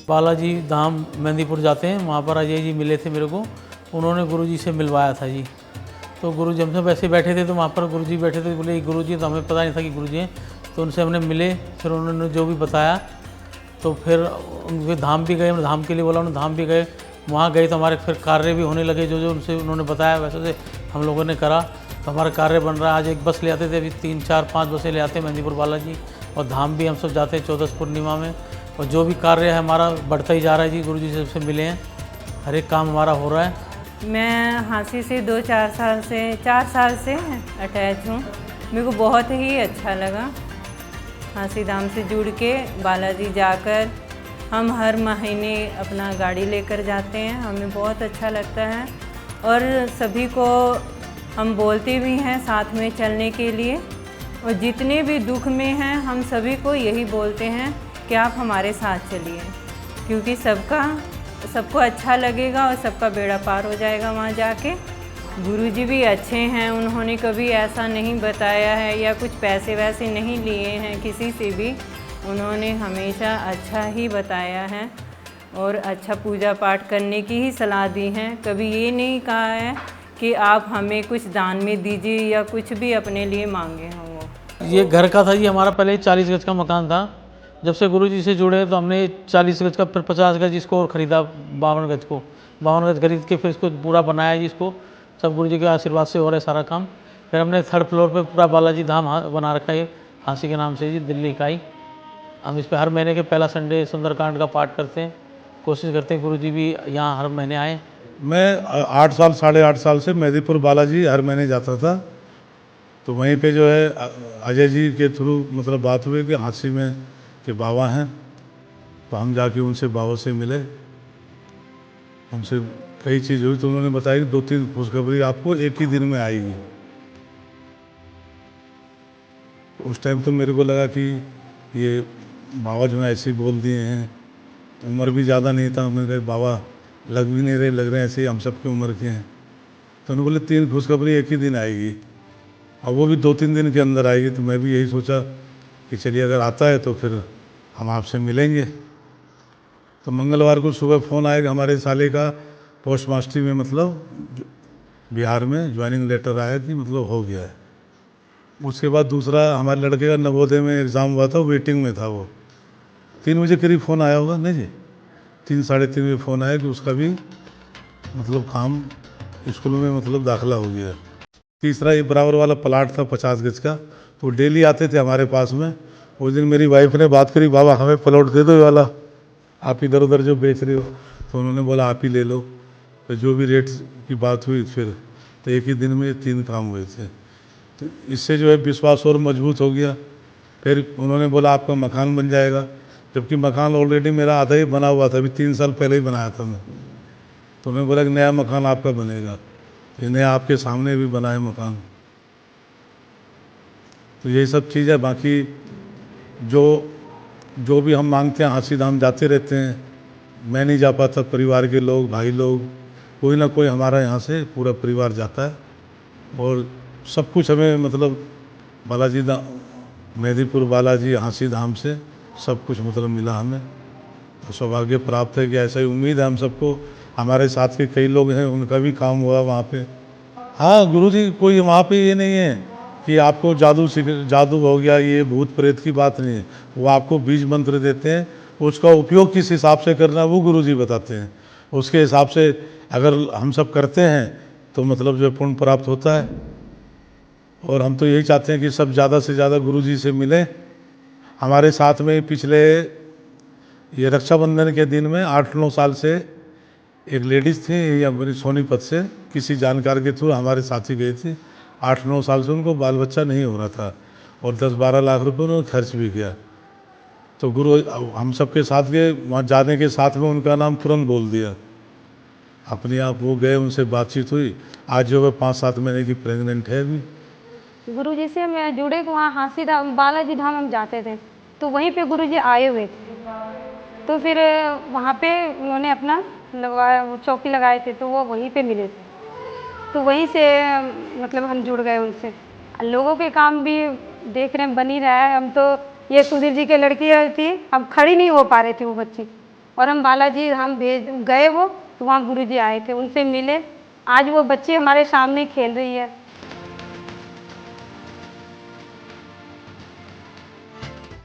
बालाजी धाम मेहंदीपुर जाते हैं, वहाँ पर अजय जी मिले थे मेरे को, उन्होंने गुरुजी से मिलवाया था जी। तो गुरुजी हमसे वैसे बैठे थे, तो वहाँ पर गुरुजी बैठे थे, बोले गुरुजी, तो हमें पता नहीं था कि गुरुजी हैं। तो उनसे हमने मिले, फिर उन्होंने जो भी बताया, तो फिर उनके धाम भी गए, धाम के लिए बोला, उन्होंने धाम भी गए। वहाँ गए तो हमारे फिर कार्य भी होने लगे, जो जो उनसे उन्होंने बताया वैसे से हम लोगों ने करा, तो हमारा कार्य बन रहा है। आज एक बस ले आते थे, अभी 3 4 5 बसें ले आते हैं मेहंदीपुर बालाजी, और धाम भी हम सब जाते हैं 14 पूर्णिमा में। और जो भी कार्य है हमारा बढ़ता ही जा रहा है जी, गुरुजी से सबसे मिले हैं, हर एक काम हमारा हो रहा है। मैं हाँसी से 4 साल से अटैच हूँ। मेरे को बहुत ही अच्छा लगा हाँसी धाम से जुड़ के। बालाजी जाकर हम हर महीने अपना गाड़ी लेकर जाते हैं, हमें बहुत अच्छा लगता है। और सभी को हम बोलते भी हैं साथ में चलने के लिए, और जितने भी दुख में हैं हम सभी को यही बोलते हैं कि आप हमारे साथ चलिए, क्योंकि सबको अच्छा लगेगा और सबका बेड़ा पार हो जाएगा वहाँ जाके। गुरुजी भी अच्छे हैं, उन्होंने कभी ऐसा नहीं बताया है या कुछ पैसे वैसे नहीं लिए हैं किसी से भी, उन्होंने हमेशा अच्छा ही बताया है और अच्छा पूजा पाठ करने की ही सलाह दी है। कभी ये नहीं कहा है कि आप हमें कुछ दान में दीजिए या कुछ भी अपने लिए मांगे हों। वो ये घर का था जी हमारा, पहले 40 गज का मकान था। जब से गुरुजी से जुड़े तो हमने 40 गज का, फिर 50 गज इसको और ख़रीदा, 52 गज को, 52 गज खरीद के फिर इसको पूरा बनाया जी। इसको सब गुरुजी के आशीर्वाद से हो रहा है सारा काम। फिर हमने 3rd फ्लोर पे पूरा बालाजी धाम बना रखा है हाँसी के नाम से जी, दिल्ली का ही। हम इस पर हर महीने के पहला संडे सुंदरकांड का पाठ करते हैं, कोशिश करते हैं गुरुजी भी यहाँ हर महीने आए। मैं 8 साल 8.5 साल से मेहंदीपुर बालाजी हर महीने जाता था। तो वहीं पे जो है अजय जी के थ्रू मतलब बात हुई कि हाँसी में के बाबा हैं, तो हम जाके उनसे बाबा से मिले, उनसे कई चीज़ हुई। तो उन्होंने बताया कि 2-3 खुशखबरी आपको एक ही दिन में आएगी। उस टाइम तो मेरे को लगा कि ये बाबा जो है ऐसे ही बोल दिए हैं, उम्र भी ज़्यादा नहीं था। मैंने कहा बाबा लग भी नहीं रहे, लग रहे हैं ऐसे ही हम सबकी उम्र के हैं। तो उन्होंने बोले 3 खुशखबरी एक ही दिन आएगी, और वो भी 2-3 दिन के अंदर आएगी। तो मैं भी यही सोचा कि चलिए अगर आता है तो फिर हम आपसे मिलेंगे। तो मंगलवार को सुबह फ़ोन आएगा हमारे साले का पोस्ट मास्टरी में, मतलब बिहार में ज्वाइनिंग लेटर आया कि मतलब हो गया है। उसके बाद दूसरा हमारे लड़के का नवोदय में एग्ज़ाम हुआ था, वेटिंग में था वो। 3 बजे करीब फ़ोन आया होगा, नहीं जी, 3 साढ़े 3 बजे फ़ोन आया कि उसका भी मतलब काम स्कूल में मतलब दाखिला हो गया। तीसरा ये बराबर वाला प्लाट था 50 गज का, तो डेली आते थे हमारे पास में। उस दिन मेरी वाइफ ने बात करी, बाबा हमें प्लॉट दे दो ये वाला, आप इधर उधर जो बेच रहे हो। तो उन्होंने बोला आप ही ले लो। तो जो भी रेट की बात हुई फिर, तो एक ही दिन में 3 काम हुए थे। तो इससे जो है विश्वास और मजबूत हो गया। फिर उन्होंने बोला आपका मकान बन जाएगा, जबकि मकान ऑलरेडी मेरा आधा ही बना हुआ था, अभी 3 साल पहले ही बनाया था मैं। तो उन्होंने बोला कि नया मकान आपका बनेगा, ये नया आपके सामने भी बना है मकान। तो यही सब चीज़ है। बाकी जो भी हम मांगते हैं हाँसी धाम जाते रहते हैं। मैं नहीं जा पाता, परिवार के लोग, भाई लोग, कोई ना कोई हमारा यहाँ से पूरा परिवार जाता है। और सब कुछ हमें मतलब बालाजी धाम, मेहंदीपुर बालाजी हाँसी धाम से सब कुछ मतलब मिला हमें। तो सौभाग्य प्राप्त है कि ऐसा ही उम्मीद है हम सबको। हमारे साथ के कई लोग हैं, उनका भी काम हुआ वहाँ पे। हाँ गुरुजी, कोई वहाँ पे ये नहीं है कि आपको जादू हो गया, ये भूत प्रेत की बात नहीं है। वो आपको बीज मंत्र देते हैं, उसका उपयोग किस हिसाब से करना वो गुरुजी बताते हैं। उसके हिसाब से अगर हम सब करते हैं तो मतलब जो पुण्य प्राप्त होता है। और हम तो यही चाहते हैं कि सब ज़्यादा से ज़्यादा गुरुजी से मिलें। हमारे साथ में पिछले ये रक्षाबंधन के दिन में 8-9 साल से एक लेडीज़ थी, ये मेरी सोनीपत से किसी जानकार के थ्रू हमारे साथी गए थे। 8-9 साल से उनको बाल बच्चा नहीं हो रहा था, और 10-12 लाख रुपए उन्होंने खर्च भी किया। तो गुरु हम सबके साथ गए, वहाँ जाने के साथ में उनका नाम तुरंत बोल दिया, अपने आप वो गए, उनसे बातचीत हुई। आज जो है 5-7 महीने की प्रेग्नेंट है अभी। गुरु जी से मैं जुड़े तो वहाँ हाँसी धाम बालाजी धाम हम जाते थे, तो वहीं पे गुरु जी आए हुए थे। तो फिर वहाँ पे उन्होंने अपना लगाया, चौकी लगाए थे, तो वो वहीं पे मिले थे। तो वहीं से मतलब हम जुड़ गए उनसे। लोगों के काम भी देख रहे हैं, बन ही रहा है। हम तो ये सुधीर जी की लड़की थी, अब खड़ी नहीं हो पा रही थी वो बच्ची, और हम बालाजी हम भेज गए वो, तो वहाँ गुरुजी आए थे, उनसे मिले। आज वो बच्ची हमारे सामने खेल रही है।